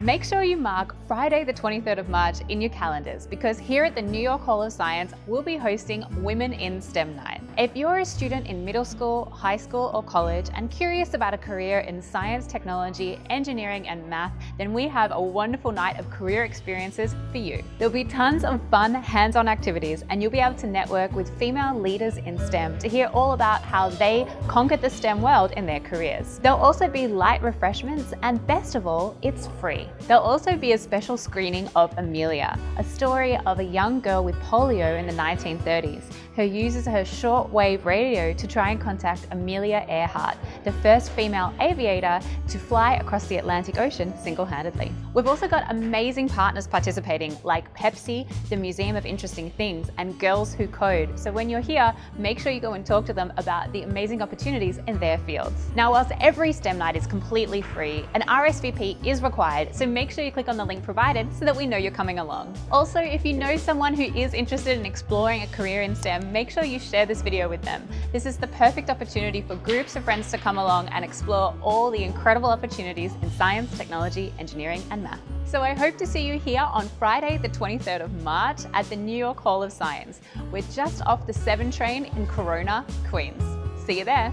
Make sure you mark Friday the 23rd of March in your calendars, because here at the New York Hall of Science, we'll be hosting Women in STEM Night. If you're a student in middle school, high school, or college and curious about a career in science, technology, engineering, and math, then we have a wonderful night of career experiences for you. There'll be tons of fun, hands-on activities, and you'll be able to network with female leaders in STEM to hear all about how they conquered the STEM world in their careers. There'll also be light refreshments, and best of all, it's free. There'll also be a special screening of Amelia, a story of a young girl with polio in the 1930s who uses her shortwave radio to try and contact Amelia Earhart, the first female aviator to fly across the Atlantic Ocean single-handedly. We've also got amazing partners participating like Pepsi, the Museum of Interesting Things, and Girls Who Code. So when you're here, make sure you go and talk to them about the amazing opportunities in their fields. Now, whilst every STEM night is completely free, an RSVP is required, so make sure you click on the link provided so that we know you're coming along. Also, if you know someone who is interested in exploring a career in STEM, make sure you share this video with them. This is the perfect opportunity for groups of friends to come along and explore all the incredible opportunities in science, technology, engineering, and math. So I hope to see you here on Friday, the 23rd of March at the New York Hall of Science. We're just off the 7 train in Corona, Queens. See you there.